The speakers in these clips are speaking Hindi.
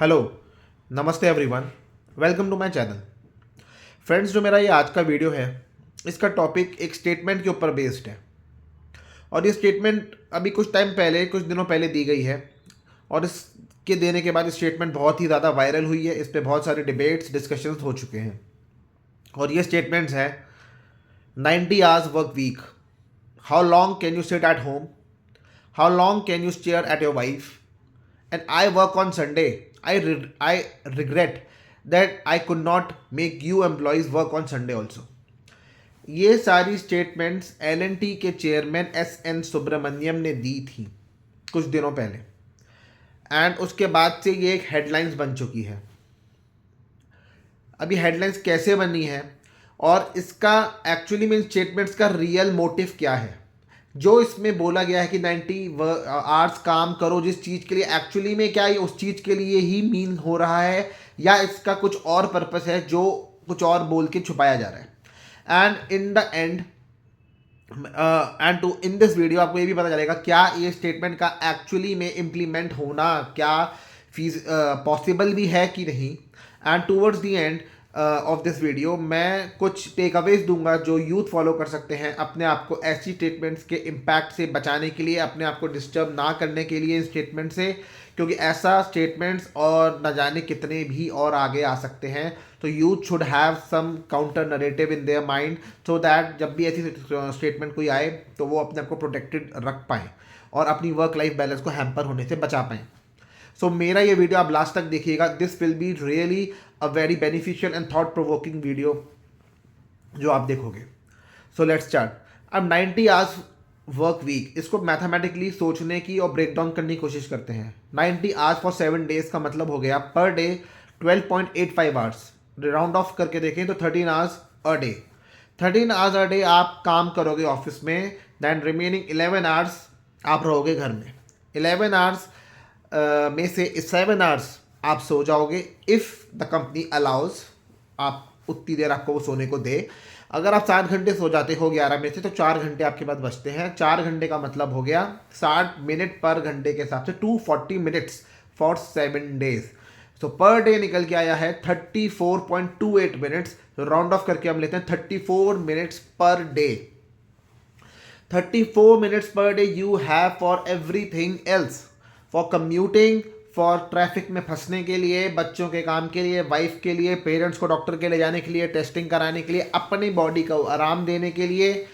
हेलो, नमस्ते everyone, welcome to my channel. Friends, जो मेरा ये आज का वीडियो है, इसका टॉपिक एक स्टेटमेंट के ऊपर बेस्ड है। और ये स्टेटमेंट अभी कुछ दिनों पहले दी गई है। और इसके देने के बाद ये स्टेटमेंट बहुत ही ज़्यादा वायरल हुई है। इस पर बहुत सारे डिबेट्स डिस्कशंस हो चुके हैं। और ये स्टेटमेंट्स है 90 hours work week, how long can you sit at home, how long can you stare at your wife, and I work on Sunday. I regret that I could not make you employees work on Sunday also. ये सारी स्टेटमेंट्स L&T के चेयरमैन S.N. सुब्रमण्यम ने दी थी कुछ दिनों पहले। एंड उसके बाद से ये एक हेडलाइंस बन चुकी है। अभी हेडलाइंस कैसे बनी है और इसका एक्चुअली में स्टेटमेंट्स का रियल मोटिव क्या है, जो इसमें बोला गया है कि 90 आवर्स काम करो जिस चीज़ के लिए, एक्चुअली में क्या ये उस चीज़ के लिए ही मीन हो रहा है या इसका कुछ और पर्पस है जो कुछ और बोल के छुपाया जा रहा है। And in the end to in this video आपको ये भी पता चलेगा क्या ये स्टेटमेंट का एक्चुअली में इम्प्लीमेंट होना क्या पॉसिबल भी है कि नहीं। And towards the end of this video मैं कुछ टेक अवेज दूंगा जो यूथ फॉलो कर सकते हैं अपने आप को ऐसी स्टेटमेंट्स के इम्पैक्ट से बचाने के लिए, अपने आप को डिस्टर्ब ना करने के लिए इन स्टेटमेंट से, क्योंकि ऐसा स्टेटमेंट्स और न जाने कितने भी और आगे आ सकते हैं। तो youth should have some counter narrative in their mind so that जब भी ऐसी स्टेटमेंट कोई आए तो वो अपने आप को प्रोटेक्टेड रख पाएँ और अपनी वर्क लाइफ बैलेंस को हैम्पर होने से बचा पाएँ। सो मेरा ये वीडियो आप लास्ट तक देखिएगा। This will be really a very beneficial and thought provoking video जो आप देखोगे। So let's start. अब 90 आवर्स वर्क वीक, इसको मैथमेटिकली सोचने की और ब्रेक डाउन करने की कोशिश करते हैं। 90 आवर्स फॉर 7 डेज का मतलब हो गया per day 12.85 hours. Round of करके देखें तो 13 hours a day. 13 hours a day आप काम करोगे ऑफिस में, दैन रिमेनिंग 11 आवर्स आप रहोगे घर में। 11 आवर्स में से 7 आवर्स आप सो जाओगे इफ़ द कंपनी अलाउज, आप उतनी देर आपको वो सोने को दे। अगर आप 7 घंटे सो जाते हो 11 में से तो 4 घंटे आपके पास बचते हैं। 4 घंटे का मतलब हो गया 60 मिनट पर घंटे के हिसाब से 240 minutes for 7 days. So per day निकल के आया है 34.28 मिनट्स। राउंड ऑफ करके हम लेते हैं 34 minutes per day. 34 minutes per day you have for everything else, for commuting, for traffic में फंसने के लिए, बच्चों के काम के लिए, वाइफ के लिए, पेरेंट्स को डॉक्टर के ले जाने के लिए, टेस्टिंग कराने के लिए, अपनी बॉडी को आराम देने के लिए,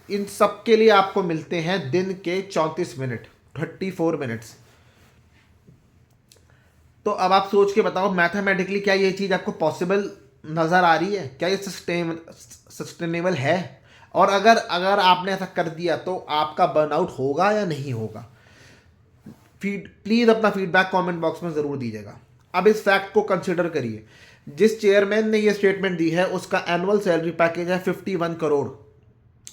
इन सब के लिए आपको मिलते हैं दिन के 34 मिनट, 34 मिनट्स। तो अब आप सोच के बताओ मैथमेटिकली क्या ये चीज़ आपको पॉसिबल नज़र आ रही है? क्या ये सस्टेनेबल है? और अगर आपने ऐसा कर दिया तो आपका बर्नआउट होगा या नहीं होगा? प्लीज़ अपना फीडबैक कमेंट बॉक्स में ज़रूर दीजिएगा। अब इस फैक्ट को कंसिडर करिए, जिस चेयरमैन ने ये स्टेटमेंट दी है उसका एनुअल सैलरी पैकेज है 51 करोड़।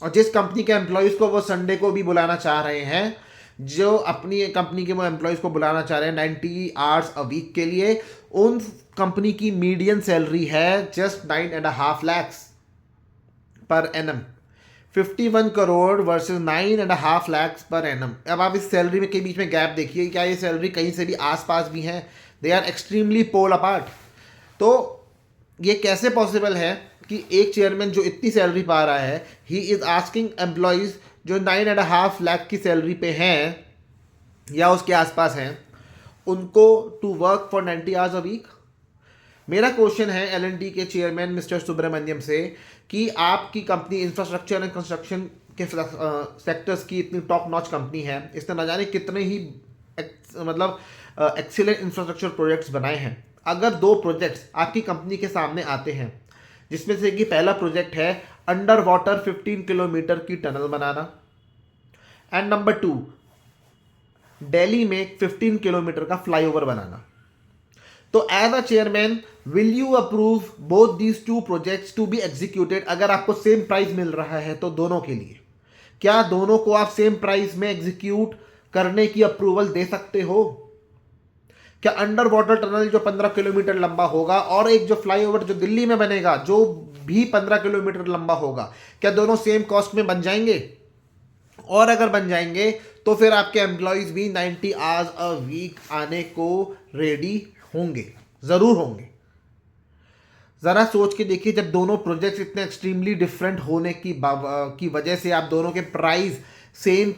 और जिस कंपनी के एम्प्लॉयज़ को वो संडे को भी बुलाना चाह रहे हैं, जो अपनी कंपनी के वो एम्प्लॉयज़ को बुलाना चाह रहे हैं 90 आवर्स अ वीक के लिए, उन कंपनी की मीडियन सैलरी है just 9.5 lakhs per annum. 51 crore versus 9.5 lakhs per annum. अब आप इस सैलरी में के बीच में गैप देखिए, क्या ये सैलरी कहीं से भी आसपास भी हैं? They are extremely pole apart. तो ये कैसे पॉसिबल है कि एक चेयरमैन जो इतनी सैलरी पा रहा है, ही इज़ आस्किंग एम्प्लॉयज़ जो 9.5 लाख की सैलरी पे हैं या उसके आसपास हैं, उनको to work for 90 hours a week? मेरा क्वेश्चन है L&T के चेयरमैन मिस्टर सुब्रमण्यम से कि आपकी कंपनी इंफ्रास्ट्रक्चर एंड कंस्ट्रक्शन के सेक्टर्स की इतनी टॉप नॉच कंपनी है, इसने न जाने कितने ही एक्सीलेंट इंफ्रास्ट्रक्चर प्रोजेक्ट्स बनाए हैं। अगर 2 प्रोजेक्ट्स आपकी कंपनी के सामने आते हैं, जिसमें से कि पहला प्रोजेक्ट है अंडर वाटर 15 किलोमीटर की टनल बनाना, एंड नंबर 2 दिल्ली में 15 किलोमीटर का फ्लाईओवर बनाना, तो as a chairman will you approve both these 2 projects to be executed? अगर आपको सेम प्राइस मिल रहा है तो दोनों के लिए, क्या दोनों को आप सेम प्राइस में एग्जीक्यूट करने की अप्रूवल दे सकते हो? क्या अंडर वाटर टनल जो 15 किलोमीटर लंबा होगा और एक जो फ्लाईओवर जो दिल्ली में बनेगा जो भी 15 किलोमीटर लंबा होगा, क्या दोनों सेम कॉस्ट में बन जाएंगे? और अगर बन जाएंगे तो फिर आपके एम्प्लॉयज़ भी 90 आवर्स अ वीक आने को रेडी होंगे, ज़रूर होंगे। ज़रा सोच के देखिए, जब दोनों प्रोजेक्ट्स इतने एक्सट्रीमली डिफरेंट होने की वजह से आप दोनों के प्राइस सेम,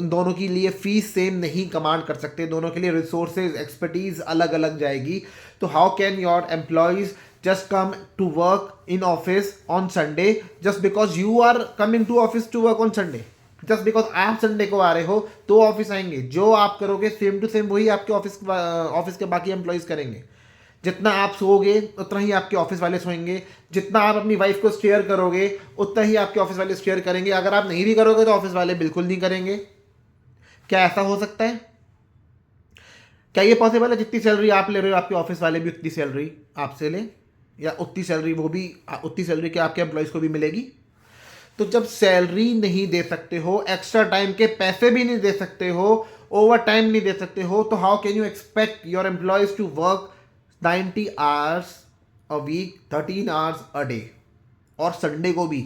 दोनों के लिए फीस सेम नहीं कमांड कर सकते, दोनों के लिए रिसोर्सेज एक्सपर्टीज अलग अलग जाएगी, तो how can your employees just come to work in office on Sunday just because you are coming to office to work on Sunday? Just because आप संडे को आ रहे हो तो ऑफिस आएंगे। जो आप करोगे सेम टू सेम वही आपके ऑफिस के बाकी एम्प्लॉयज करेंगे। जितना आप सोओगे उतना ही आपके ऑफिस वाले सोएंगे, जितना आप अपनी वाइफ को स्टेयर करोगे उतना ही आपके ऑफिस वाले स्टेयर करेंगे। अगर आप नहीं भी करोगे तो ऑफिस वाले बिल्कुल नहीं करेंगे। क्या ऐसा हो सकता है? क्या ये पॉसिबल है जितनी सैलरी आप ले रहे हो आपके ऑफिस वाले भी उतनी सैलरी आपसे ले, या उतनी सैलरी वो भी उतनी सैलरी के आपके एम्प्लॉयज़ को भी मिलेगी? तो जब सैलरी नहीं दे सकते हो, एक्स्ट्रा टाइम के पैसे भी नहीं दे सकते हो, ओवर टाइम नहीं दे सकते हो, तो how can you expect your employees to work 90 hours a week, 13 hours a day, और संडे को भी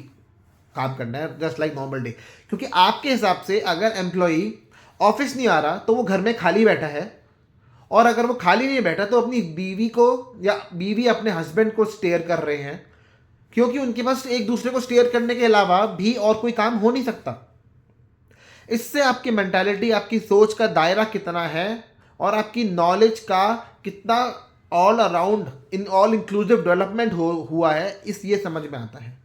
काम करना है जस्ट लाइक नॉर्मल डे? क्योंकि आपके हिसाब से अगर एम्प्लॉई ऑफिस नहीं आ रहा तो वो घर में खाली बैठा है, और अगर वो खाली नहीं बैठा तो अपनी बीवी को या बीवी अपने हस्बैंड को स्टेयर कर रहे हैं, क्योंकि उनके पास एक दूसरे को स्टेयर करने के अलावा भी और कोई काम हो नहीं सकता। इससे आपकी मेंटालिटी, आपकी सोच का दायरा कितना है और आपकी नॉलेज का कितना all around in all inclusive development हुआ है, इस ये समझ में आता है।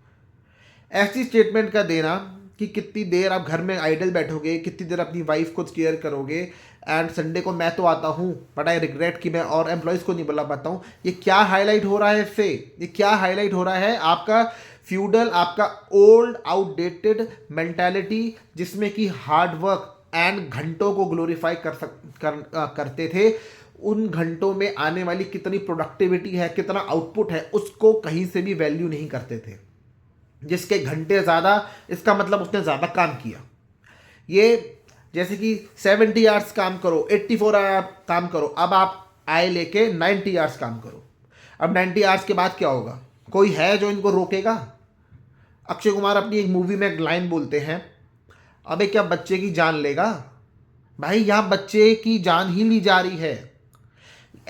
ऐसी स्टेटमेंट का देना कि कितनी देर आप घर में आइडल बैठोगे, कितनी देर अपनी वाइफ को स्टेयर करोगे, एंड संडे को मैं तो आता हूँ बट आई रिग्रेट कि मैं और एम्प्लॉयज़ को नहीं बुला पाता हूँ। ये क्या हाईलाइट हो रहा है इससे? ये क्या हाईलाइट हो रहा है? आपका फ्यूडल, आपका ओल्ड आउटडेटेड मेंटालिटी, जिसमें कि हार्ड वर्क एंड घंटों को ग्लोरीफाई करते थे। उन घंटों में आने वाली कितनी प्रोडक्टिविटी है, कितना आउटपुट है, उसको कहीं से भी वैल्यू नहीं करते थे। जिसके घंटे ज़्यादा, इसका मतलब उसने ज़्यादा काम किया। ये जैसे कि 70 आवर्स काम करो, 84 आवर काम करो, अब आप आए लेके 90 आवर्स काम करो। अब 90 आवर्स के बाद क्या होगा? कोई है जो इनको रोकेगा? अक्षय कुमार अपनी एक मूवी में एक लाइन बोलते हैं, अबे क्या बच्चे की जान लेगा? भाई यहाँ बच्चे की जान ही ली जा रही है।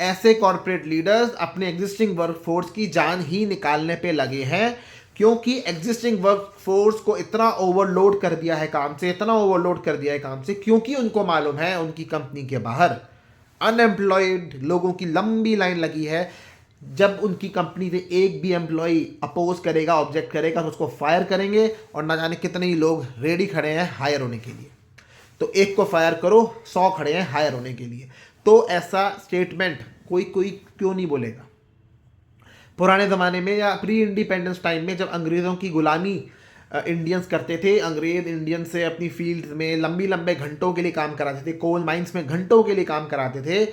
ऐसे कॉर्पोरेट लीडर्स अपने एग्जिस्टिंग वर्कफोर्स की जान ही निकालने पे लगे हैं, क्योंकि एग्जिस्टिंग वर्कफोर्स को इतना ओवरलोड कर दिया है काम से, इतना ओवरलोड कर दिया है काम से, क्योंकि उनको मालूम है उनकी कंपनी के बाहर अनएम्प्लॉयड लोगों की लंबी लाइन लगी है। जब उनकी कंपनी से एक भी एम्प्लॉय अपोज करेगा, ऑब्जेक्ट करेगा, तो उसको फायर करेंगे, और ना जाने कितने ही लोग रेडी खड़े हैं हायर होने के लिए। तो एक को फायर करो, 100 खड़े हैं हायर होने के लिए। तो ऐसा स्टेटमेंट कोई क्यों नहीं बोलेगा? पुराने ज़माने में या प्री इंडिपेंडेंस टाइम में जब अंग्रेज़ों की गुलामी इंडियंस करते थे, अंग्रेज इंडियन से अपनी फील्ड में लंबे घंटों के लिए काम कराते थे, कोल माइंस में घंटों के लिए काम कराते थे,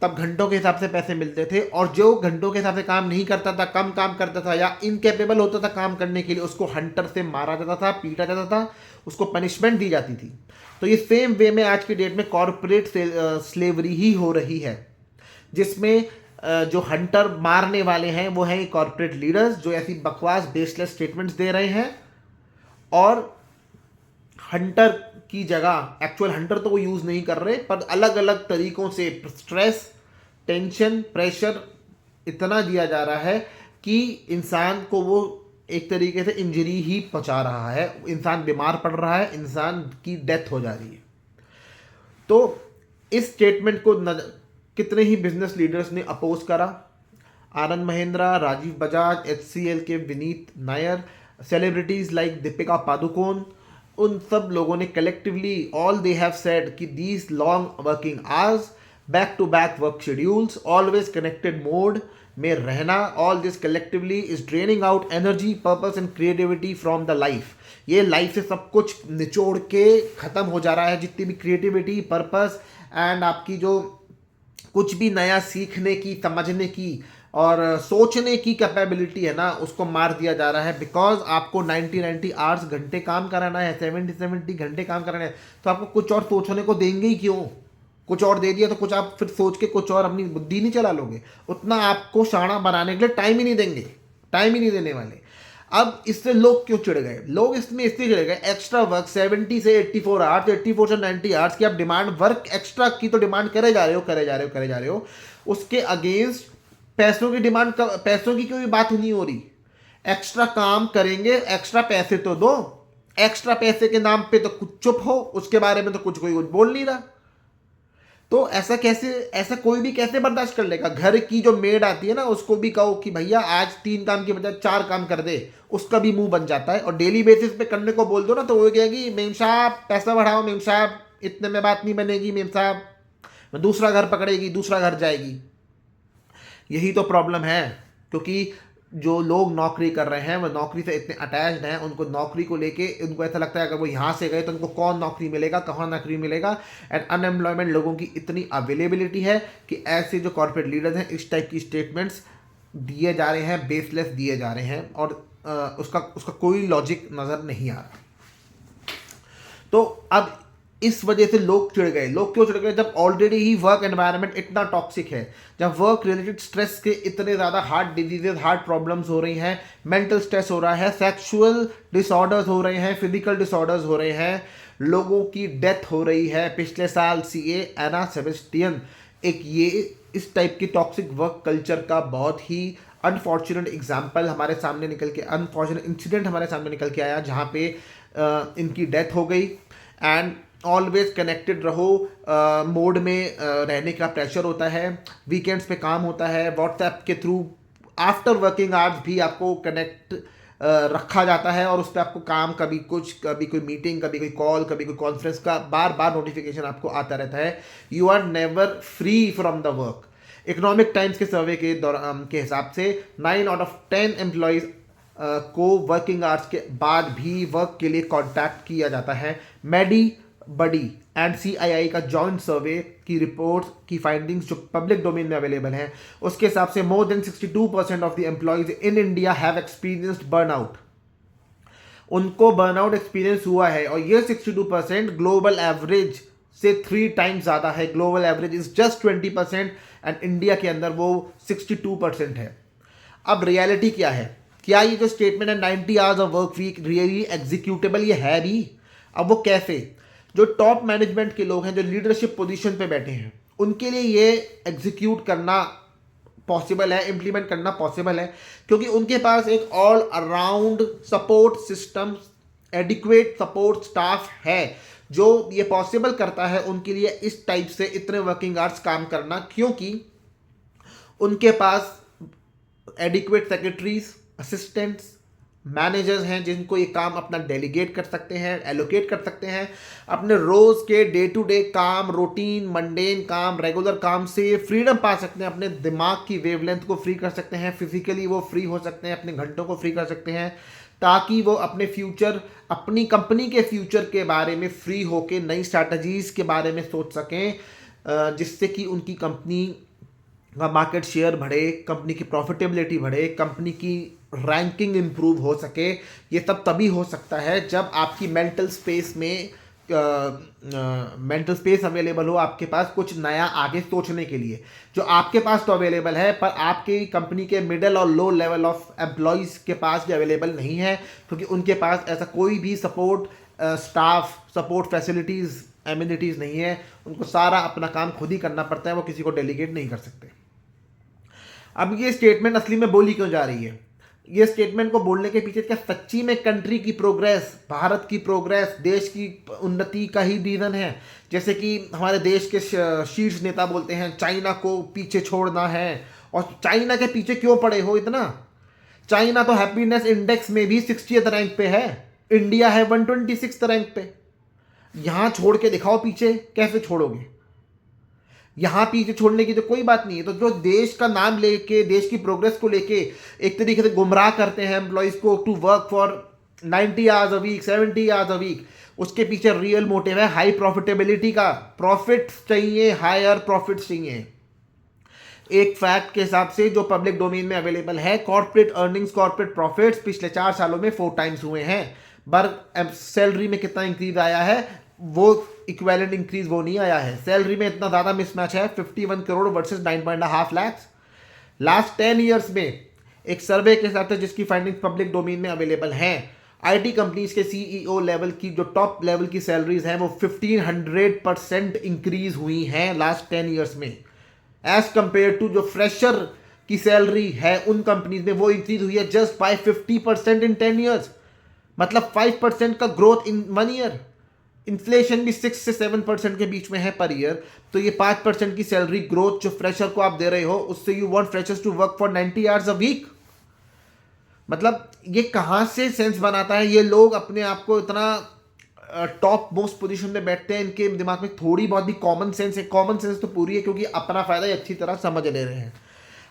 तब घंटों के हिसाब से पैसे मिलते थे। और जो घंटों के हिसाब से काम नहीं करता था, कम काम करता था या इनकेपेबल होता था काम करने के लिए, उसको हंटर से मारा जाता था, पीटा जाता था, उसको पनिशमेंट दी जाती थी। तो ये सेम वे में आज की डेट में कॉरपोरेट स्लेवरी ही हो रही है, जिसमें जो हंटर मारने वाले हैं वो हैं कॉर्पोरेट लीडर्स, जो ऐसी बकवास बेसलेस स्टेटमेंट्स दे रहे हैं, और हंटर की जगह एक्चुअल हंटर तो वो यूज़ नहीं कर रहे, पर अलग अलग तरीकों से स्ट्रेस, टेंशन, प्रेशर इतना दिया जा रहा है कि इंसान को वो एक तरीके से इंजरी ही पहुंचा रहा है, इंसान बीमार पड़ रहा है, इंसान की डेथ हो जा रही है। तो इस स्टेटमेंट को कितने ही बिजनेस लीडर्स ने अपोज करा। आनंद महिंद्रा, राजीव बजाज, HCL के विनीत नायर, सेलिब्रिटीज लाइक दीपिका पादुकोण, उन सब लोगों ने collectively all they have said कि these long working hours, back to back work schedules, always connected mode में रहना, all this collectively is draining out energy, purpose and creativity from the life. ये लाइफ से सब कुछ निचोड़ के ख़त्म हो जा रहा है, जितनी भी क्रिएटिविटी, पर्पस एंड आपकी जो कुछ भी नया सीखने की, समझने की और सोचने की कैपेबिलिटी है ना, उसको मार दिया जा रहा है। बिकॉज आपको 90 आवर्स घंटे काम कराना है, 70 घंटे काम कराना है, तो आपको कुछ और सोचने को देंगे ही क्यों? कुछ और दे दिया तो कुछ आप फिर सोच के कुछ और अपनी बुद्धि नहीं चला लोगे, उतना आपको शाना बनाने के लिए टाइम ही नहीं देंगे, टाइम ही नहीं देने वाले। अब इससे लोग क्यों चिढ़ गए? लोग इसमें इसलिए चिढ़ गए, एक्स्ट्रा वर्क 70 से 84 आवर्स, 84 से 90 आवर्स की आप डिमांड, वर्क एक्स्ट्रा की तो डिमांड करे जा रहे हो, उसके अगेंस्ट पैसों की डिमांड, पैसों की कोई बात नहीं हो रही। एक्स्ट्रा काम करेंगे, एक्स्ट्रा पैसे तो दो। एक्स्ट्रा पैसे के नाम पे तो कुछ चुप हो, उसके बारे में तो कुछ कोई कुछ बोल नहीं रहा। तो ऐसा कैसे, ऐसा कोई भी कैसे बर्दाश्त कर लेगा? घर की जो मेड आती है ना, उसको भी कहो कि भैया आज 3 काम की बजाय 4 काम कर दे, उसका भी मुंह बन जाता है। और डेली बेसिस पे करने को बोल दो ना, तो वो कहेगी मेम साहब पैसा बढ़ाओ, मेम साहब इतने में बात नहीं बनेगी, मेम साहब दूसरा घर पकड़ेगी, दूसरा घर जाएगी। यही तो प्रॉब्लम है, क्योंकि जो लोग नौकरी कर रहे हैं वो नौकरी से इतने अटैच्ड हैं, उनको नौकरी को लेके उनको ऐसा लगता है अगर वो यहाँ से गए तो उनको कौन नौकरी मिलेगा, कहाँ नौकरी मिलेगा। एंड अनएम्प्लॉयमेंट लोगों की इतनी अवेलेबिलिटी है कि ऐसे जो कॉर्पोरेट लीडर्स हैं इस टाइप की स्टेटमेंट्स दिए जा रहे हैं, बेसलेस दिए जा रहे हैं, और उसका कोई लॉजिक नज़र नहीं आ रहा। तो अब इस वजह से लोग चिढ़ गए। लोग क्यों चिढ़ गए? जब ऑलरेडी ही वर्क एनवायरनमेंट इतना टॉक्सिक है, जब वर्क रिलेटेड स्ट्रेस के इतने ज़्यादा हार्ट डिजीजेज, हार्ट प्रॉब्लम्स हो रही हैं, मेंटल स्ट्रेस हो रहा है, सेक्सुअल डिसऑर्डर्स हो रहे हैं, फिजिकल डिसऑर्डर्स हो रहे हैं, लोगों की डेथ हो रही है। पिछले साल सीए एना सेबेस्टियन एक ये इस टाइप की टॉक्सिक वर्क कल्चर का बहुत ही अनफॉर्चुनेट एग्जाम्पल हमारे सामने निकल के, अनफॉर्चुनेट इंसिडेंट हमारे सामने निकल के आया, जहाँ पे इनकी डेथ हो गई। एंड ऑलवेज कनेक्टेड रहो मोड में रहने का प्रेशर होता है, वीकेंड्स पे काम होता है, व्हाट्सएप के थ्रू आफ्टर वर्किंग आवर्स भी आपको कनेक्ट रखा जाता है, और उस पर आपको काम, कभी कुछ, कभी कोई मीटिंग, कभी कोई कॉल, कभी कोई कॉन्फ्रेंस का बार बार नोटिफिकेशन आपको आता रहता है। You are never free from the work. Economic Times के सर्वे के दौरान के हिसाब से 9 आउट ऑफ 10 एम्प्लॉयज़ को वर्किंग आवर्स के बाद भी वर्क के लिए कॉन्टैक्ट किया जाता है। मेडी बडी एंड सीआईआई का जॉइंट सर्वे की रिपोर्ट की फाइंडिंग्स जो पब्लिक डोमेन में अवेलेबल हैं, उसके हिसाब से more than 62% of the employees in India have experienced burnout. उनको बर्नआउट एक्सपीरियंस हुआ है, और ये 62% ग्लोबल एवरेज से 3 टाइम्स ज़्यादा है। Global average is just 20% and India के अंदर वो 62% है। अब रियलिटी क्या है? क्या ये जो स्टेटमेंट है 90 hours of work week really executable ये है भी? अब वो कैसे? जो टॉप मैनेजमेंट के लोग हैं, जो लीडरशिप पोजीशन पे बैठे हैं, उनके लिए ये एग्जीक्यूट करना पॉसिबल है, इम्प्लीमेंट करना पॉसिबल है, क्योंकि उनके पास एक all around support system, adequate support staff है, जो ये पॉसिबल करता है उनके लिए इस टाइप से इतने वर्किंग आवर्स काम करना, क्योंकि उनके पास एडिक्वेट सेक्रेटरीज, असिस्टेंट्स, मैनेजर्स हैं जिनको ये काम अपना डेलीगेट कर सकते हैं, एलोकेट कर सकते हैं। अपने रोज़ के डे टू डे काम, रूटीन मंडेन काम, रेगुलर काम से फ्रीडम पा सकते हैं, अपने दिमाग की वेवलेंथ को फ्री कर सकते हैं, फिजिकली वो फ्री हो सकते हैं, अपने घंटों को फ्री कर सकते हैं, ताकि वो अपने फ्यूचर, अपनी कंपनी के फ्यूचर के बारे में फ्री होके नई स्ट्रैटेजीज़ के बारे में सोच सकें, जिससे कि उनकी कंपनी का मार्केट शेयर बढ़े, कंपनी की प्रॉफिटेबिलिटी बढ़े, कंपनी की रैंकिंग इंप्रूव हो सके। ये सब तभी हो सकता है जब आपकी मेंटल स्पेस में मेंटल स्पेस अवेलेबल हो, आपके पास कुछ नया आगे सोचने के लिए, जो आपके पास तो अवेलेबल है पर आपकी कंपनी के मिडिल और लो लेवल ऑफ एम्प्लॉयज़ के पास भी अवेलेबल नहीं है, क्योंकि उनके पास ऐसा कोई भी support staff, support facilities, amenities नहीं है। उनको सारा अपना काम खुद ही करना पड़ता है, वो किसी को डेलीगेट नहीं कर सकते। अब ये स्टेटमेंट असली में बोली क्यों जा रही है? ये स्टेटमेंट को बोलने के पीछे क्या सच्ची में कंट्री की प्रोग्रेस, भारत की प्रोग्रेस, देश की उन्नति का ही रीज़न है? जैसे कि हमारे देश के शीर्ष नेता बोलते हैं चाइना को पीछे छोड़ना है, और चाइना के पीछे क्यों पड़े हो इतना? चाइना तो हैप्पीनेस इंडेक्स में भी 60th रैंक पे है, इंडिया है 126 रैंक पे। यहाँ छोड़ के दिखाओ पीछे, कैसे छोड़ोगे? यहाँ पीछे छोड़ने की तो कोई बात नहीं है। तो जो देश का नाम लेके, देश की प्रोग्रेस को लेके एक तरीके से गुमराह करते हैं एम्प्लॉयज़ को to work for 90 hours a week, 70 hours a week, उसके पीछे रियल मोटिव है हाई प्रॉफिटेबिलिटी का। प्रॉफिट चाहिए, हायर प्रॉफिट चाहिए। एक फैक्ट के हिसाब से जो पब्लिक डोमेन में अवेलेबल है, कॉर्पोरेट अर्निंग्स, कॉर्पोरेट प्रॉफिट्स पिछले 4 सालों में 4 टाइम्स हुए हैं। पर सैलरी में कितना इंक्रीज आया है, वो इक्वेलेंट इंक्रीज वो नहीं आया है। सैलरी में इतना ज़्यादा मिसमैच है, 51 crore versus 9.5 lakh last 10 years में। एक सर्वे के साथ जिसकी फाइंडिंग्स पब्लिक डोमेन में अवेलेबल हैं, आईटी कंपनीज के सीईओ लेवल की जो टॉप लेवल की सैलरीज हैं वो 1500% इंक्रीज हुई हैं लास्ट 10 ईयर्स में। एज कंपेयर टू जो फ्रेशर की सैलरी है उन कंपनीज में, वो इंक्रीज हुई है जस्ट बाय 50% इन 10 ईयर्स। मतलब 5% का ग्रोथ इन 1 ईयर। इन्फ्लेशन भी 6 से 7% के बीच में है पर ईयर। तो ये 5% की सैलरी ग्रोथ जो फ्रेशर को आप दे रहे हो, उससे you want freshers to work for 90 hours a week. मतलब ये कहाँ से सेंस बनाता है? ये लोग अपने आप को इतना टॉप मोस्ट पोजीशन में बैठते हैं, इनके दिमाग में थोड़ी बहुत भी कॉमन सेंस है? कॉमन सेंस तो पूरी है, क्योंकि अपना फायदा ही अच्छी तरह समझ ले रहे हैं।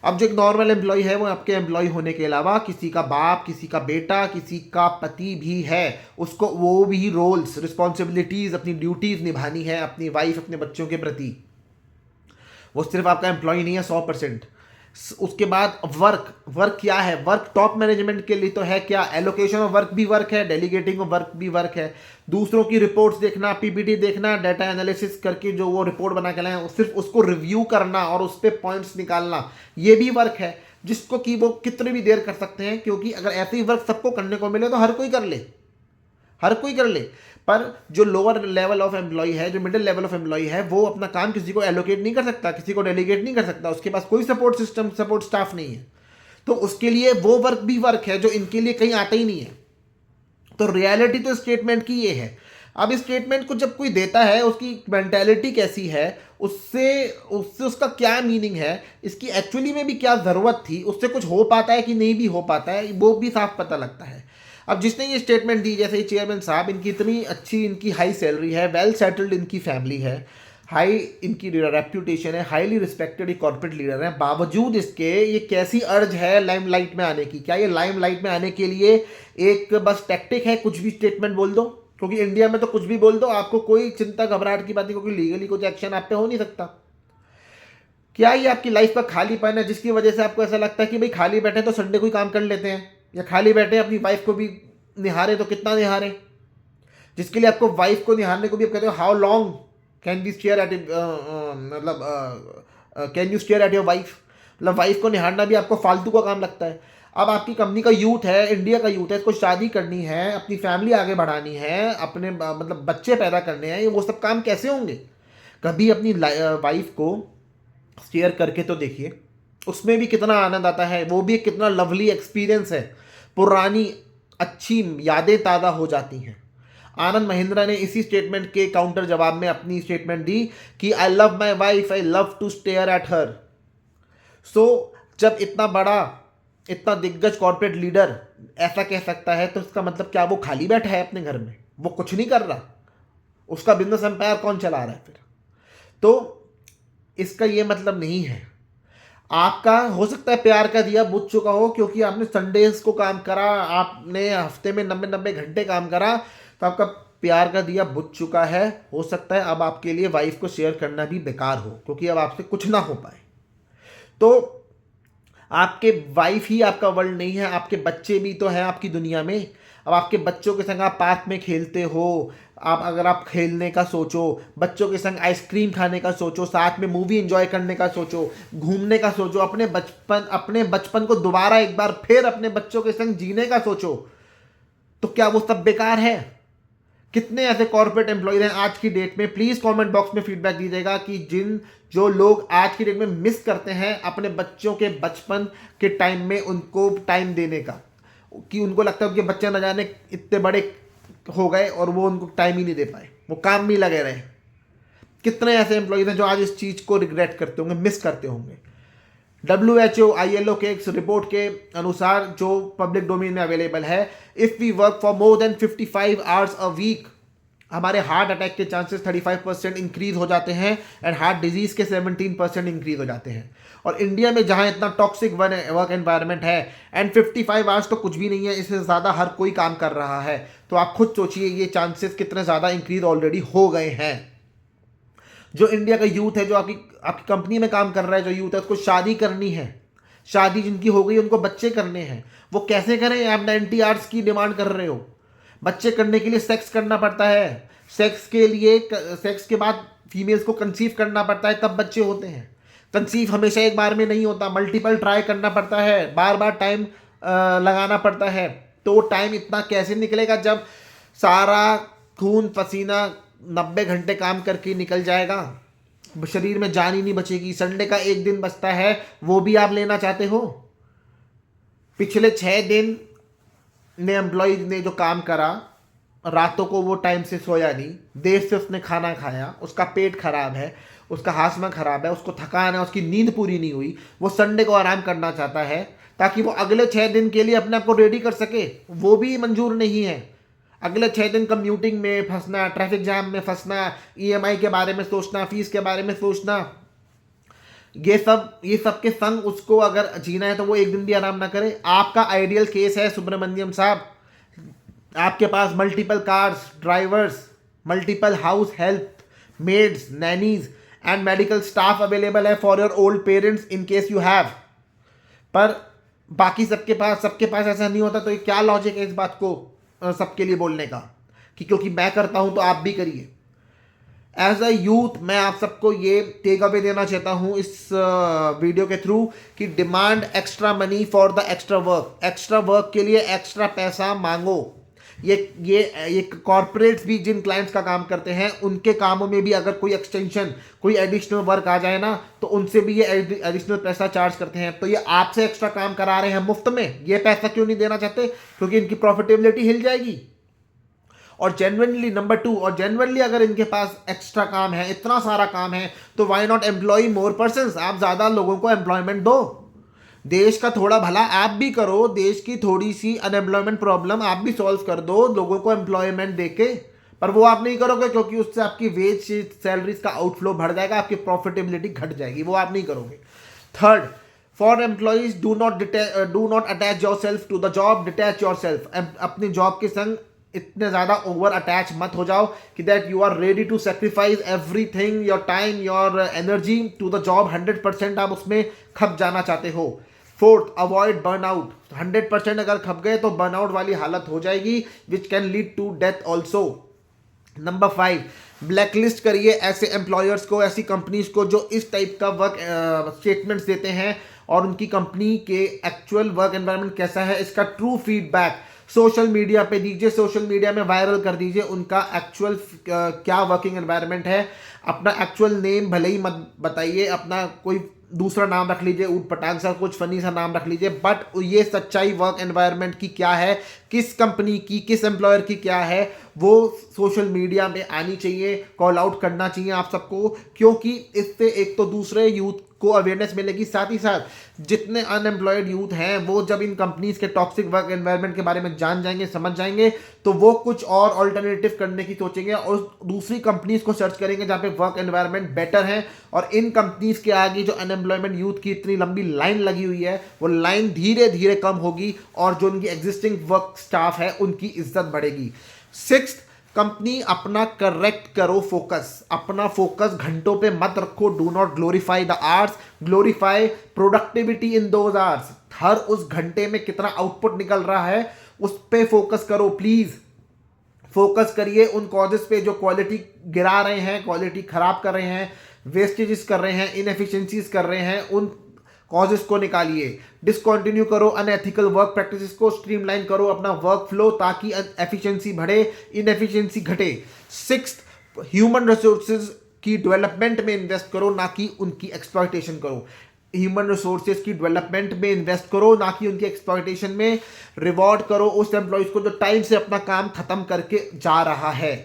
अब जो एक नॉर्मल एम्प्लॉय है, वो आपके एम्प्लॉय होने के अलावा किसी का बाप, किसी का बेटा, किसी का पति भी है। उसको वो भी रोल्स, रिस्पॉन्सिबिलिटीज, अपनी ड्यूटीज निभानी है अपनी वाइफ, अपने बच्चों के प्रति। वो सिर्फ आपका एम्प्लॉय नहीं है 100%। उसके बाद वर्क क्या है? वर्क टॉप मैनेजमेंट के लिए तो है क्या? एलोकेशन ऑफ वर्क भी वर्क है, डेलीगेटिंग ऑफ वर्क भी वर्क है। दूसरों की रिपोर्ट्स देखना, पीपीटी देखना, डाटा एनालिसिस करके जो वो रिपोर्ट बना के लाए, सिर्फ उसको रिव्यू करना और उस पर पॉइंट्स निकालना, ये भी वर्क है, जिसको कि वो कितनी भी देर कर सकते हैं। क्योंकि अगर ऐसे ही वर्क सबको करने को मिले तो हर कोई कर ले, हर कोई कर ले। पर जो लोअर लेवल ऑफ एम्प्लॉय है, जो मिडिल लेवल ऑफ एम्प्लॉय है, वो अपना काम किसी को एलोकेट नहीं कर सकता, किसी को डेलीगेट नहीं कर सकता, उसके पास कोई सपोर्ट सिस्टम, सपोर्ट स्टाफ नहीं है। तो उसके लिए वो वर्क भी वर्क है जो इनके लिए कहीं आता ही नहीं है। तो रियलिटी तो स्टेटमेंट की ये है। अब इस स्टेटमेंट को जब कोई देता है, उसकी मेंटेलिटी कैसी है, उससे उससे उसका क्या मीनिंग है, इसकी एक्चुअली में भी क्या ज़रूरत थी, उससे कुछ हो पाता है कि नहीं भी हो पाता है, वो भी साफ पता लगता है। अब जिसने ये स्टेटमेंट दी, जैसे ये चेयरमैन साहब, इनकी इतनी अच्छी, इनकी हाई सैलरी है, वेल सेटल्ड इनकी फैमिली है, हाई इनकी रेप्यूटेशन है, हाईली रिस्पेक्टेड कॉर्पोरेट लीडर हैं, बावजूद इसके ये कैसी अर्ज है लाइमलाइट में आने की? क्या ये लाइमलाइट में आने के लिए एक बस टैक्टिक है, कुछ भी स्टेटमेंट बोल दो? क्योंकि इंडिया में तो कुछ भी बोल दो, आपको कोई चिंता घबराहट की बात नहीं, क्योंकि लीगली कुछ एक्शन आप पे हो नहीं सकता। क्या ये आपकी लाइफ का खालीपन है, जिसकी वजह से आपको ऐसा लगता है कि भाई खाली बैठे तो संडे को ही काम कर लेते हैं, या खाली बैठे अपनी वाइफ को भी निहारे तो कितना निहारे? जिसके लिए आपको वाइफ को निहारने को भी आप कहते हो how long can be stare at, मतलब can you stare at your wife? मतलब वाइफ को निहारना भी आपको फालतू का काम लगता है। अब आपकी कंपनी का यूथ है, इंडिया का यूथ है, इसको शादी करनी है, अपनी फैमिली आगे बढ़ानी है, अपने मतलब बच्चे पैदा करने हैं, ये वो सब काम कैसे होंगे? कभी अपनी वाइफ को स्टेयर करके तो देखिए, उसमें भी कितना आनंद आता है, वो भी कितना लवली एक्सपीरियंस है, पुरानी अच्छी यादें ताज़ा हो जाती हैं। आनंद महिंद्रा ने इसी स्टेटमेंट के काउंटर जवाब में अपनी स्टेटमेंट दी कि I love my wife, I love to stare at her. So जब इतना बड़ा, इतना दिग्गज कॉर्पोरेट लीडर ऐसा कह सकता है, तो इसका मतलब क्या वो खाली बैठा है अपने घर में, वो कुछ नहीं कर रहा? उसका बिजनेस एम्पायर कौन चला रहा है फिर? तो इसका ये मतलब नहीं है। आपका हो सकता है प्यार का दिया बुझ चुका हो, क्योंकि आपने संडेज को काम करा, आपने हफ्ते में 90-90 घंटे काम करा, तो आपका प्यार का दिया बुझ चुका है। हो सकता है अब आपके लिए वाइफ को शेयर करना भी बेकार हो, क्योंकि अब आपसे कुछ ना हो पाए। तो आपके वाइफ ही आपका वर्ल्ड नहीं है, आपके बच्चे भी तो हैं आपकी दुनिया में। अब आपके बच्चों के संग आप पार्क में खेलते हो, आप अगर आप खेलने का सोचो, बच्चों के संग आइसक्रीम खाने का सोचो, साथ में मूवी एंजॉय करने का सोचो, घूमने का सोचो, अपने बचपन को दोबारा एक बार फिर अपने बच्चों के संग जीने का सोचो, तो क्या वो सब बेकार है? कितने ऐसे कॉर्पोरेट एम्प्लॉयज हैं आज की डेट में? प्लीज़ कमेंट बॉक्स में फीडबैक दीजिएगा कि जो लोग आज की डेट में मिस करते हैं अपने बच्चों के बचपन के टाइम में उनको टाइम देने का, कि उनको लगता है उनके बच्चे न जाने इतने बड़े हो गए और वो उनको टाइम ही नहीं दे पाए, वो काम में लगे रहे। कितने ऐसे एम्प्लॉयज हैं जो आज इस चीज़ को रिग्रेट करते होंगे, मिस करते होंगे। WHO ILO के एक रिपोर्ट के अनुसार, जो पब्लिक डोमेन में अवेलेबल है, if we work for more than 55 hours a week, हमारे हार्ट अटैक के चांसेस 35% इंक्रीज हो जाते हैं, एंड हार्ट डिजीज के 17% इंक्रीज हो जाते हैं। और इंडिया में जहां इतना टॉक्सिक वर्क एनवायरनमेंट है, एंड 55 आवर्स तो कुछ भी नहीं है, इससे ज़्यादा हर कोई काम कर रहा है, तो आप खुद सोचिए ये चांसेस कितने ज़्यादा इंक्रीज ऑलरेडी हो गए हैं। जो इंडिया का यूथ है, जो आपकी कंपनी में काम कर रहा है, जो यूथ है, उसको शादी करनी है, शादी जिनकी हो गई उनको बच्चे करने हैं, वो कैसे करें? आप 90 आवर्स की डिमांड कर रहे हो। बच्चे करने के लिए सेक्स करना पड़ता है, सेक्स के बाद फीमेल्स को कंसीव करना पड़ता है, तब बच्चे होते हैं। कंसीव हमेशा एक बार में नहीं होता, मल्टीपल ट्राई करना पड़ता है, बार बार टाइम लगाना पड़ता है। तो टाइम इतना कैसे निकलेगा जब सारा खून पसीना 90 घंटे काम करके निकल जाएगा? शरीर में जान ही नहीं बचेगी। संडे का एक दिन बचता है, वो भी आप लेना चाहते हो? पिछले 6 दिन ने एम्प्लॉय ने जो काम करा, रातों को वो टाइम से सोया नहीं, देर से उसने खाना खाया, उसका पेट खराब है, उसका हाजमा खराब है, उसको थकान है, उसकी नींद पूरी नहीं हुई, वो संडे को आराम करना चाहता है ताकि वो अगले 6 दिन के लिए अपने आप को रेडी कर सके, वो भी मंजूर नहीं है। अगले 6 दिन कम्यूटिंग में फंसना, ट्रैफिक जाम में फंसना, ईएमआई के बारे में सोचना, फीस के बारे में सोचना, ये सब के संग उसको अगर जीना है तो वो एक दिन भी आराम ना करे। आपका आइडियल केस है सुब्रमण्यम साहब, आपके पास multiple cars, drivers, multiple house help, maids, nannies and medical staff available है for your old parents in case you have. पर बाकी सबके पास ऐसा नहीं होता, तो ये क्या लॉजिक है इस बात को सबके लिए बोलने का कि क्योंकि मैं करता हूं तो आप भी करिए। एज अ यूथ मैं आप सबको ये टेक अवे देना चाहता हूं इस वीडियो के थ्रू कि demand extra money for the extra work. Extra work के लिए एक्स्ट्रा पैसा मांगो। ये कॉर्पोरेट्स भी जिन क्लाइंट्स का काम करते हैं उनके कामों में भी अगर कोई एक्सटेंशन, कोई एडिशनल वर्क आ जाए ना, तो उनसे भी ये एडिशनल पैसा चार्ज करते हैं। तो ये आपसे एक्स्ट्रा काम करा रहे हैं मुफ्त में, ये पैसा क्यों नहीं देना चाहते? क्योंकि इनकी प्रॉफिटेबिलिटी हिल जाएगी। और जेन्युइनली नंबर 2, और जेन्युइनली अगर इनके पास एक्स्ट्रा काम है, इतना सारा काम है, तो why not employ more persons? आप ज्यादा लोगों को एम्प्लॉयमेंट दो, देश का थोड़ा भला आप भी करो, देश की थोड़ी सी अनएम्प्लॉयमेंट प्रॉब्लम आप भी सॉल्व कर दो लोगों को एम्प्लॉयमेंट देके। पर वो आप नहीं करोगे क्योंकि उससे आपकी वेज सैलरीज का आउटफ्लो बढ़ जाएगा, आपकी प्रॉफिटेबिलिटी घट जाएगी, वो आप नहीं करोगे। Third, for employees do not attach yourself to the job, detach yourself. अपनी जॉब के संग इतने ज़्यादा ओवर अटैच मत हो जाओ कि that you are ready to sacrifice everything, your time, your energy to the job. 100% आप उसमें खप जाना चाहते हो। Fourth, avoid burnout. 100% अगर खप गए तो बर्नआउट वाली हालत हो जाएगी, which can lead to death also. Number 5, blacklist करिए ऐसे एम्प्लॉयर्स को, ऐसी कंपनीज को जो इस टाइप का वर्क स्टेटमेंट्स देते हैं और उनकी कंपनी के एक्चुअल वर्क एनवायरनमेंट कैसा है इसका ट्रू फीडबैक सोशल मीडिया पे दीजिए, सोशल मीडिया में वायरल कर दीजिए उनका एक्चुअल क्या वर्किंग एनवायरनमेंट है। अपना एक्चुअल नेम भले ही मत बताइए, अपना कोई दूसरा नाम रख लीजिए, ऊट पटांग सा कुछ फनी सा नाम रख लीजिए, बट ये सच्चाई वर्क एनवायरनमेंट की क्या है, किस कंपनी की, किस एम्प्लॉयर की क्या है, वो सोशल मीडिया में आनी चाहिए, कॉल आउट करना चाहिए आप सबको। क्योंकि इससे एक तो दूसरे यूथ को अवेयरनेस मिलेगी, साथ ही साथ जितने अनएम्प्लॉयड यूथ हैं वो जब इन कंपनीज के टॉक्सिक वर्क एनवायरनमेंट के बारे में जान जाएंगे, समझ जाएंगे, तो वो कुछ और ऑल्टरनेटिव करने की सोचेंगे और दूसरी कंपनीज को सर्च करेंगे जहाँ पे वर्क एनवायरनमेंट बेटर है। और इन कंपनीज के आगे जो अनएम्प्लॉयमेंट यूथ की इतनी लंबी लाइन लगी हुई है, वो लाइन धीरे धीरे कम होगी और जो उनकी एग्जिस्टिंग वर्क स्टाफ है उनकी इज्जत बढ़ेगी। 6th, कंपनी अपना करेक्ट करो फोकस। अपना फोकस घंटों पे मत रखो। Do not glorify the hours, glorify productivity in those hours. हर उस घंटे में कितना आउटपुट निकल रहा है उस पे फोकस करो प्लीज। फोकस करिए उन कॉजेस पे जो क्वालिटी गिरा रहे हैं, क्वालिटी खराब कर रहे हैं, वेस्टेजेस कर रहे हैं, इनएफिशिएंसीज कर रहे हैं, उन कॉजेस को निकालिए। डिसकंटिन्यू करो अनएथिकल वर्क प्रैक्टिसेस को, स्ट्रीमलाइन करो अपना वर्क फ्लो ताकि एफिशिएंसी बढ़े, इनएफिशिएंसी घटे। 6th, ह्यूमन रिसोर्सेज की डेवलपमेंट में इन्वेस्ट करो, ना कि उनकी एक्सप्लॉयटेशन करो। ह्यूमन रिसोर्सेज की डेवलपमेंट में इन्वेस्ट करो, ना कि उनकी एक्सप्लॉयटेशन में। रिवॉर्ड करो उस एम्प्लॉयज को जो टाइम से अपना काम खत्म करके जा रहा है।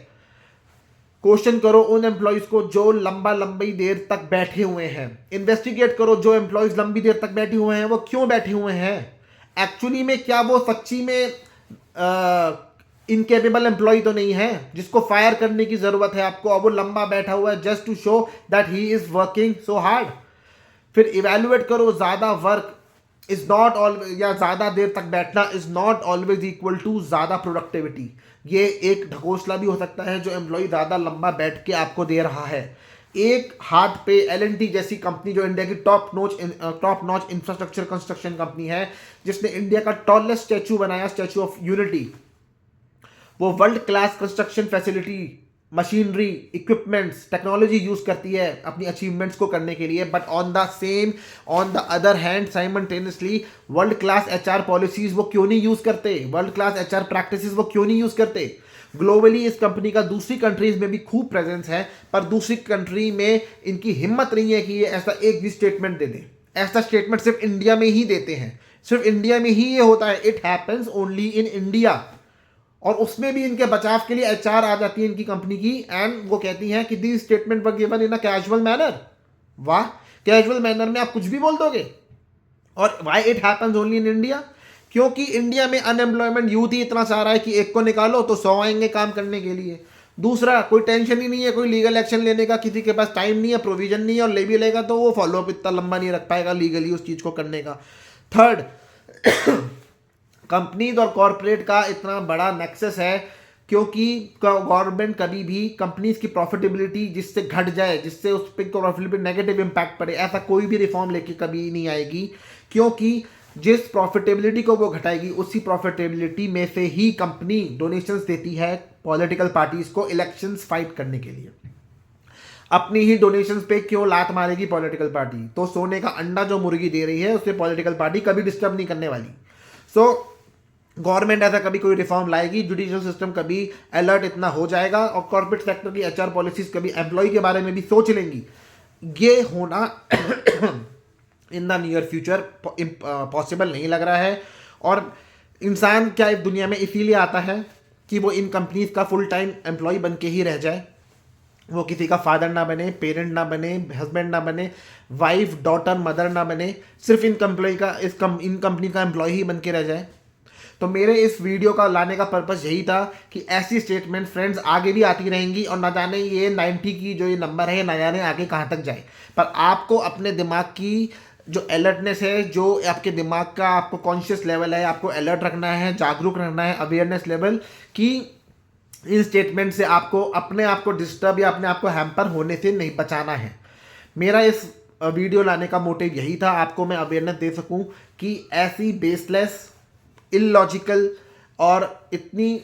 क्वेश्चन करो उन एम्प्लॉयज को जो लंबी देर तक बैठे हुए हैं। इन्वेस्टिगेट करो जो एम्प्लॉयज लंबी देर तक बैठे हुए हैं वो क्यों बैठे हुए हैं। एक्चुअली में क्या वो सच्ची में इनकेपेबल एम्प्लॉय तो नहीं है जिसको फायर करने की जरूरत है आपको, और वो लंबा बैठा हुआ है just to show that he is working so hard. फिर इवेल्युएट करो ज्यादा वर्क इज नॉट ऑलवेज, या ज्यादा देर तक बैठना is not always equal to ज्यादा प्रोडक्टिविटी। ये एक ढकोसला भी हो सकता है जो एम्प्लॉय ज्यादा लंबा बैठ के आपको दे रहा है। एक हाथ पे L&T जैसी कंपनी जो इंडिया की top notch infrastructure construction company है, जिसने इंडिया का टॉलेस्ट स्टैचू बनाया, स्टैचू ऑफ यूनिटी, वो world class construction facility machinery, equipments, technology use करती है अपनी अचीवमेंट्स को करने के लिए, but on the other hand simultaneously world class HR policies वो क्यों नहीं यूज करते, वर्ल्ड क्लास एचआर प्रैक्टिसेस वो क्यों नहीं यूज करते। ग्लोबली इस कंपनी का दूसरी कंट्रीज में भी खूब प्रेजेंस है, पर दूसरी कंट्री में इनकी हिम्मत नहीं है कि ये ऐसा एक भी स्टेटमेंट दे दें। ऐसा स्टेटमेंट सिर्फ इंडिया में ही देते हैं, सिर्फ इंडिया में ही ये होता है। It happens only in India. और उसमें भी इनके बचाव के लिए एचआर आ जाती है इनकी कंपनी की, एंड वो कहती हैं कि the statement were given in a casual manner. वाह, कैजुअल मैनर में आप कुछ भी बोल दोगे। और why it happens only in India, क्योंकि इंडिया में अनएम्प्लॉयमेंट यूथ ही इतना सारा है कि एक को निकालो तो 100 आएंगे काम करने के लिए। दूसरा, कोई टेंशन ही नहीं है कोई लीगल एक्शन लेने का, किसी के पास टाइम नहीं है, प्रोविजन नहीं है, और ले भी लेगा तो वो फॉलोअप इतना लंबा नहीं रख पाएगा लीगली उस चीज़ को करने का। थर्ड, कंपनीज और कॉरपोरेट का इतना बड़ा नेक्सस है क्योंकि गवर्नमेंट कभी भी कंपनीज की प्रॉफिटेबिलिटी जिससे घट जाए, जिससे उस पर प्रॉफिटेबिलिटी नेगेटिव इंपैक्ट पड़े, ऐसा कोई भी रिफॉर्म लेके कभी नहीं आएगी। क्योंकि जिस प्रॉफिटेबिलिटी को वो घटाएगी उसी प्रॉफिटेबिलिटी में से ही कंपनी डोनेशंस देती है पॉलिटिकल पार्टीज को इलेक्शंस फाइट करने के लिए। अपनी ही डोनेशंस पे क्यों लात मारेगी पॉलिटिकल पार्टी? तो सोने का अंडा जो मुर्गी दे रही है उससे पॉलिटिकल पार्टी कभी डिस्टर्ब नहीं करने वाली। सो गवर्नमेंट ऐसा कभी कोई रिफॉर्म लाएगी, जुडिशियल सिस्टम कभी अलर्ट इतना हो जाएगा, और कॉर्पोरेट सेक्टर की एचआर पॉलिसीज कभी एम्प्लॉय के बारे में भी सोच लेंगी। ये होना in the near future possible नहीं लग रहा है। और इंसान क्या इस दुनिया में इसीलिए आता है कि वो इन कंपनीज का फुल टाइम एम्प्लॉय बन के ही रह जाए, वो किसी का फादर ना बने, पेरेंट ना बने, हस्बैंड ना बने, वाइफ, डॉटर, मदर ना बने, सिर्फ इन कंपनी का एम्प्लॉय ही बन के रह जाए। तो मेरे इस वीडियो का लाने का पर्पस यही था कि ऐसी स्टेटमेंट फ्रेंड्स आगे भी आती रहेंगी, और ना जाने ये 90 की जो ये नंबर है ना जाने आगे कहाँ तक जाए। पर आपको अपने दिमाग की जो अलर्टनेस है, जो आपके दिमाग का आपको कॉन्शियस लेवल है, आपको अलर्ट रखना है, जागरूक रखना है, अवेयरनेस लेवल कि इन स्टेटमेंट से आपको अपने आप को डिस्टर्ब या अपने आप को हैम्पर होने से नहीं बचाना है। मेरा इस वीडियो लाने का मोटिव यही था, आपको मैं अवेयरनेस दे सकूं कि ऐसी बेसलेस, इलॉजिकल और इतनी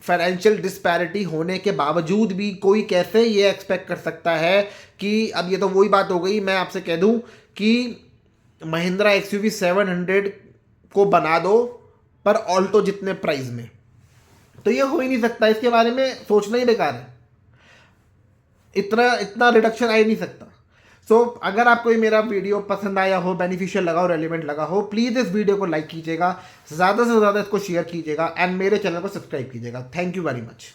फाइनेंशियल डिस्पैरिटी होने के बावजूद भी कोई कैसे ये एक्सपेक्ट कर सकता है कि, अब ये तो वही बात हो गई, मैं आपसे कह दूं कि महिंद्रा एक्सयूवी 700 को बना दो पर ऑल्टो जितने प्राइस में, तो ये हो ही नहीं सकता। इसके बारे में सोचना ही बेकार है, इतना रिडक्शन आ ही नहीं सकता। सो अगर आपको ये मेरा वीडियो पसंद आया हो, बेनिफिशियल लगा हो, रेलिवेंट लगा हो, प्लीज़ इस वीडियो को लाइक कीजिएगा, ज़्यादा से ज़्यादा इसको शेयर कीजिएगा, एंड मेरे चैनल को सब्सक्राइब कीजिएगा। Thank you very much.